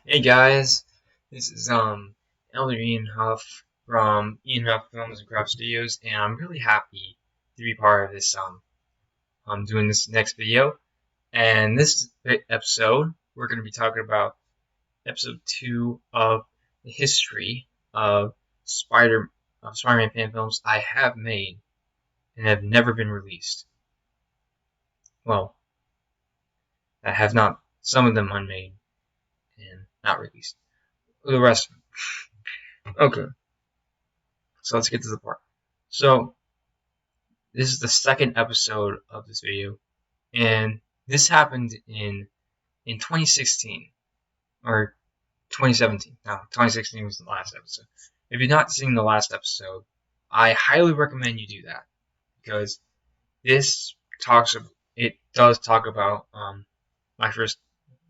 Hey guys, this is Elder Ian Huff from Ian Huff Films and Craft Studios, and I'm really happy to be part of this. I'm doing this next video, and this episode we're going to be talking about episode 2 of the history of Spider-Man fan films I have made and have never been released. Well, I have not. Some of them unmade and not released. The rest. Okay. So let's get to the part. So this is the second episode of this video, and this happened in 2016 or 2017. No, 2016 was the last episode. If you've not seen the last episode, I highly recommend you do that because this talks. It does talk about my first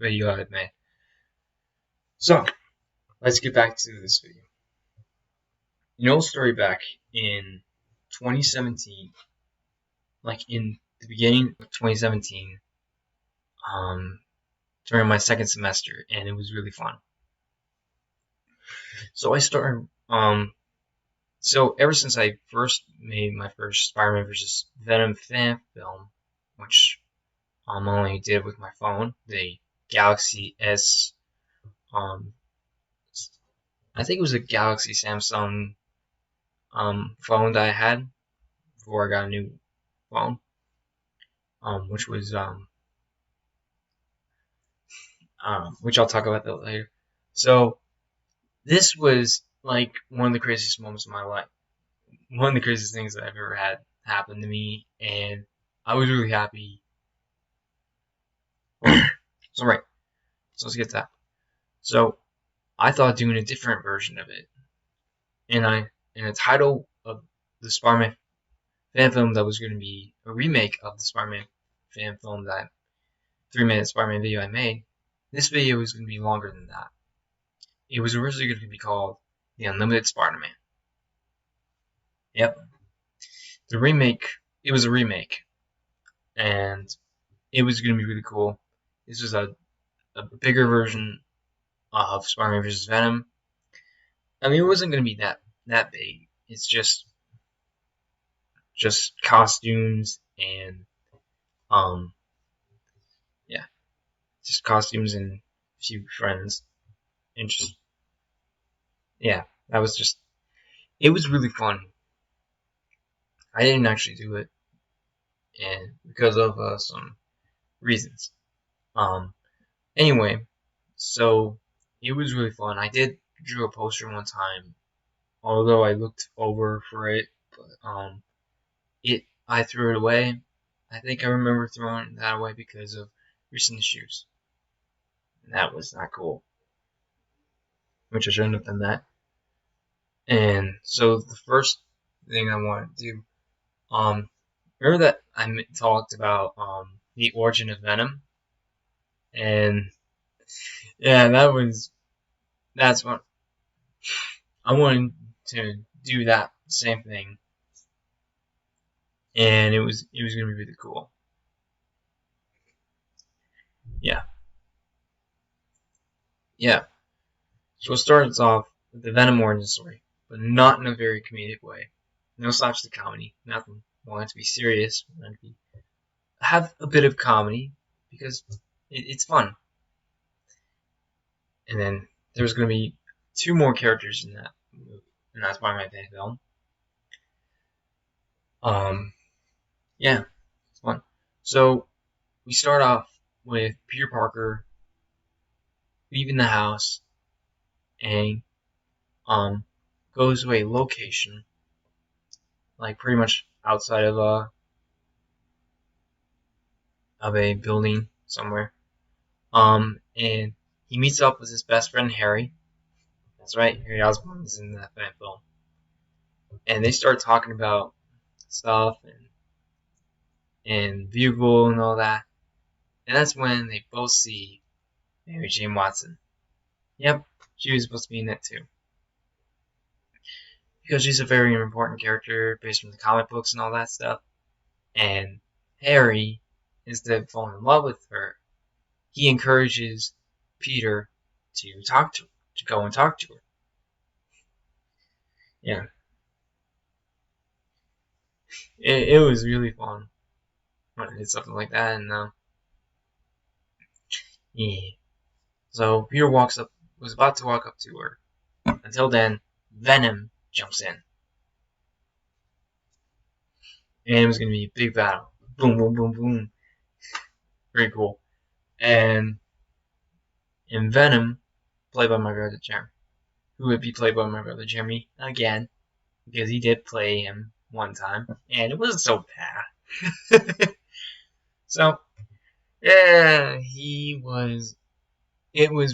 video I made. So let's get back to this video. You know, story back in 2017, like in the beginning of 2017, during my second semester, and it was really fun. So I started, so ever since I first made my first Spider-Man versus Venom fan film, which I only did with my phone, the Galaxy S, um, I think it was a Galaxy Samsung phone that I had before I got a new phone, which was which I'll talk about that later. So this was like one of the craziest moments of my life. One of the craziest things that I've ever had happen to me, and I was really happy. So right, so let's get to that. So I thought doing a different version of it, and the title of the Spider-Man fan film that was going to be a remake of the Spider-Man fan film, that 3-minute Spider-Man video I made. This video was going to be longer than that. It was originally going to be called The Unlimited Spider-Man. Yep, the remake. It was a remake, and it was going to be really cool. This was a bigger version of Spider-Man vs. Venom. I mean, it wasn't going to be that big. It's just costumes and yeah, just costumes and a few friends, and just yeah, that was just, it was really fun. I didn't actually do it, and because of some reasons. Um, anyway, so it was really fun. I did drew a poster one time, although I looked over for it, but I threw it away. I think I remember throwing that away because of recent issues. And that was not cool, which I shouldn't have done that. And so the first thing I want to do, remember that I talked about the origin of Venom, and yeah, that's what I wanted to do, that same thing, and it was gonna be really cool. Yeah, yeah. So it starts off with the Venom origin story, but not in a very comedic way. No slapstick comedy, nothing. I want it to be serious. I want it to have a bit of comedy because it's fun. And then there's going to be two more characters in that movie, and that's why my fan film. Yeah, it's fun. So we start off with Peter Parker leaving the house and goes to a location, like pretty much outside of a building somewhere. And he meets up with his best friend Harry. That's right, Harry Osborn is in that fan film. And they start talking about stuff and Bugle and all that. And that's when they both see Mary Jane Watson. Yep, she was supposed to be in it too. Because she's a very important character based on the comic books and all that stuff. And Harry, instead of falling in love with her, he encourages Peter to go and talk to her. Yeah, it was really fun when I did something like that, and yeah. So Peter was about to walk up to her. Until then, Venom jumps in, and it was gonna be a big battle. Boom, boom, boom, boom. Very cool. And in Venom, played by my brother Jeremy, who would be played by my brother Jeremy again, because he did play him one time, and it wasn't so bad. So yeah, it was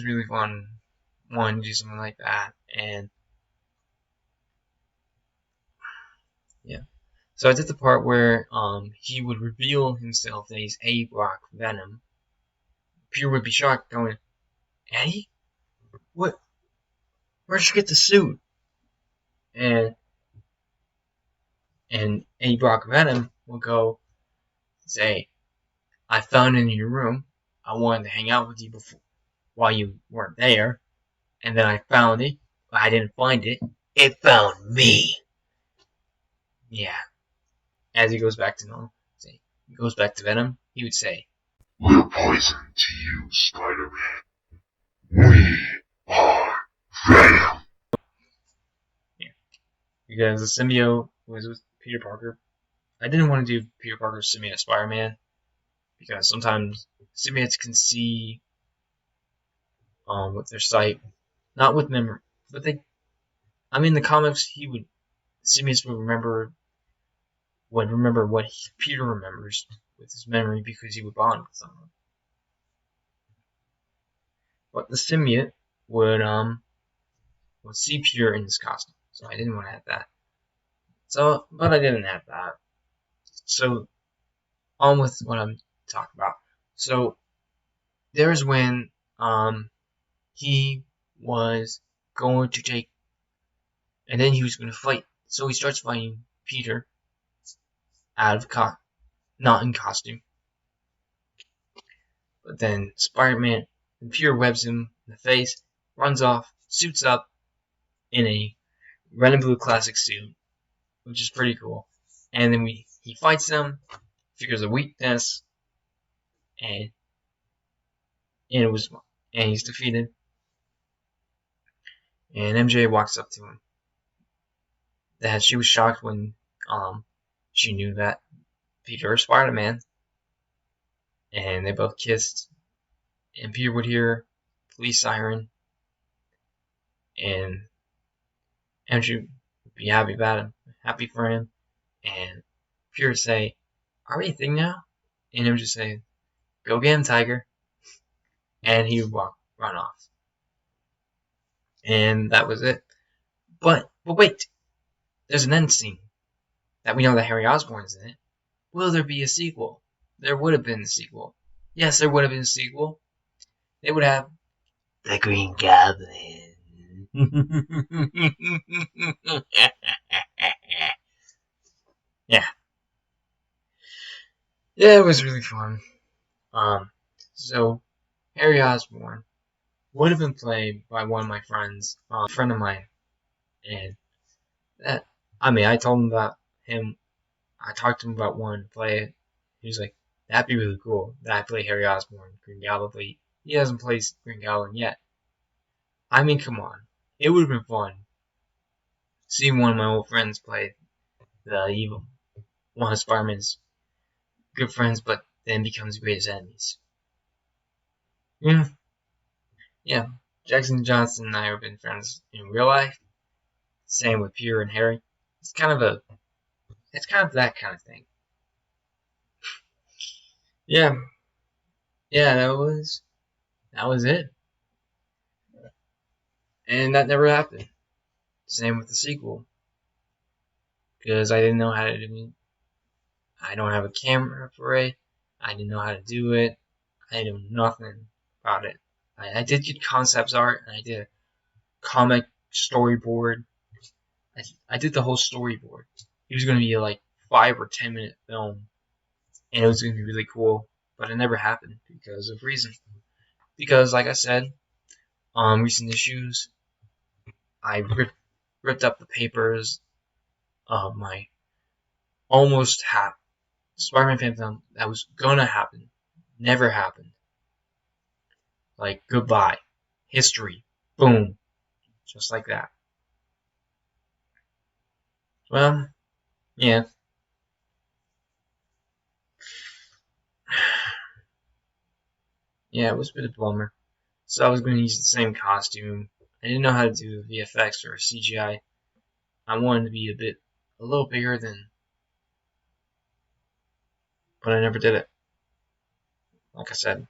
really fun wanting to do something like that, and yeah. So I did the part where he would reveal himself that he's A. Brock Venom. Peter would be shocked, going, "Eddie, what? Where'd you get the suit?" And A. Brock Venom will go say, "I found it in your room. I wanted to hang out with you before while you weren't there, and then I found it, but I didn't find it. It found me." Yeah. As he goes back to normal, he goes back to Venom. He would say, "We're poison to you, Spider-Man. We are Venom." yeah, because the symbiote was with Peter Parker. I didn't want to do Peter Parker's symbiote Spider-Man because sometimes symbiotes can see with their sight, not with memory, but they. I mean, in the comics, symbiotes would remember what Peter remembers with his memory because he would bond with someone. But the symbiote would see Peter in his costume, so I didn't want to have that. So, but I didn't have that. So, on with what I'm talking about. So, there's when he was going to take, and then he was going to fight. So he starts fighting Peter out of not in costume. But then Spider-Man and Peter webs him in the face, runs off, suits up in a red and blue classic suit, which is pretty cool. And then he fights them, figures a weakness, and and it was and he's defeated. And MJ walks up to him. That she was shocked when she knew that Peter is Spider-Man, and they both kissed. And Peter would hear police siren, and MJ would be happy for him. And Peter would say, "Are we a thing now?" And MJ would say, "Go get him, Tiger." And he would run off. And that was it. But wait, there's an end scene that we know that Harry Osborn's in it. Will there be a sequel? There would have been a sequel. Yes, there would have been a sequel. They would have the Green Goblin. Yeah. Yeah, it was really fun. So Harry Osborn would have been played by one of my friends, a friend of mine, and I told him about him. I talked to him about wanting to play it. He was like, "That'd be really cool that I play Harry Osborn, Green Goblin, but he hasn't played Green Goblin yet." I mean, come on, it would have been fun seeing one of my old friends play the evil one of Spider-Man's good friends, but then becomes greatest enemies. Yeah, yeah. Jackson Johnson and I have been friends in real life. Same with Peter and Harry. It's kind of that kind of thing. Yeah, yeah. That was it, and that never happened. Same with the sequel, because I didn't know how to do it. I don't have a camera for it. I didn't know how to do it. I knew nothing about it. I did get concepts art, and I did a comic storyboard. I did the whole storyboard. It was going to be like 5 or 10 minute film, and it was going to be really cool, but it never happened because of reason. Because, like I said, recent issues. I ripped up the papers of my almost Spider-Man Phantom that was gonna happen, never happened. Like goodbye, history, boom, just like that. Well, yeah, yeah, it was a bit of a bummer. So I was going to use the same costume. I didn't know how to do VFX or CGI. I wanted to be a little bigger than, but I never did it. Like I said,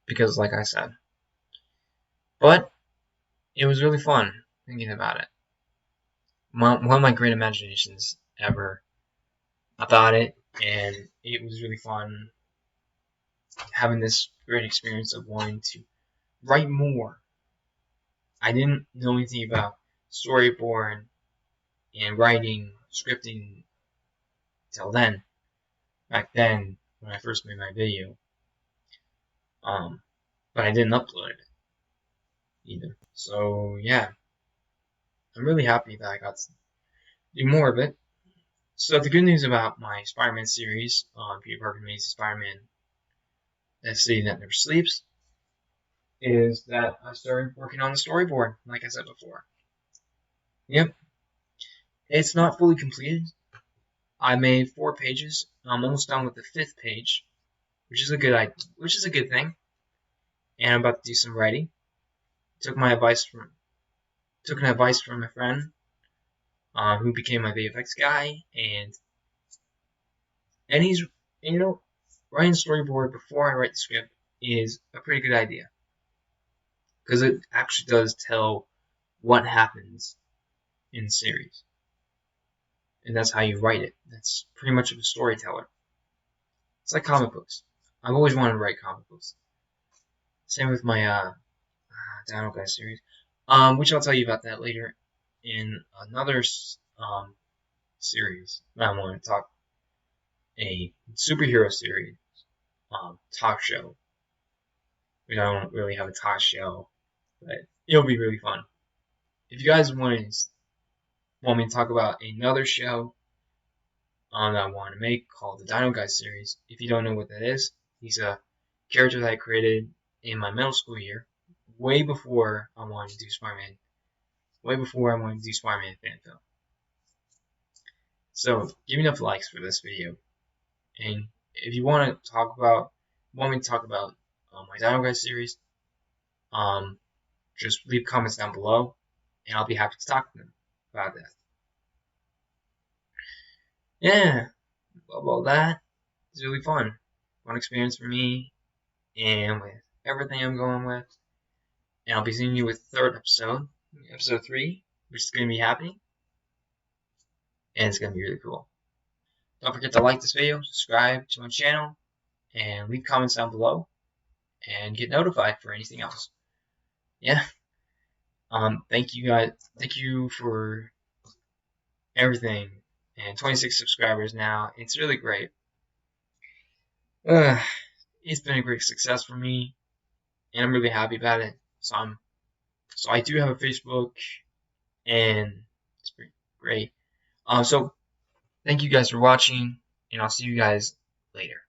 because like I said, but it was really fun thinking about it. One of my great imaginations ever about it, and it was really fun having this great experience of wanting to write more. I didn't know anything about storyboard and writing, scripting till then. Back then, when I first made my video, um, but I didn't upload it either. So yeah, I'm really happy that I got to do more of it. So the good news about my Spider-Man series on Peter Parker Amazing Spider-Man, that city that never sleeps, is that I started working on the storyboard, like I said before. Yep, it's not fully completed. I made 4 pages. I'm almost done with the 5th page, which is a good thing. And I'm about to do some writing. Took an advice from a friend who became my VFX guy, and he's you know writing storyboard before I write the script is a pretty good idea because it actually does tell what happens in the series, and that's how you write it. That's pretty much of a storyteller. It's like comic books. I've always wanted to write comic books. Same with my Dino Guy series, which I'll tell you about that later in another series. I want to talk a superhero series talk show. We don't really have a talk show, but it'll be really fun. If you guys want me to talk about another show that I want to make called the Dino Guy series, if you don't know what that is, he's a character that I created in my middle school year, way before I wanted to do Spider-Man, way before I wanted to do Spider-Man fan film. So give me enough likes for this video, and if you want me to talk about my Dino Guy series, just leave comments down below, and I'll be happy to talk to them about that. Yeah, well, that is really fun. Fun experience for me, and with everything I'm going with. And I'll be seeing you with the 3rd episode, episode 3, which is going to be happening, and it's going to be really cool. Don't forget to like this video, subscribe to my channel, and leave comments down below, and get notified for anything else. Yeah. Thank you guys. Thank you for everything. And 26 subscribers now. It's really great. It's been a great success for me, and I'm really happy about it. So I do have a Facebook, and it's pretty great. So thank you guys for watching, and I'll see you guys later.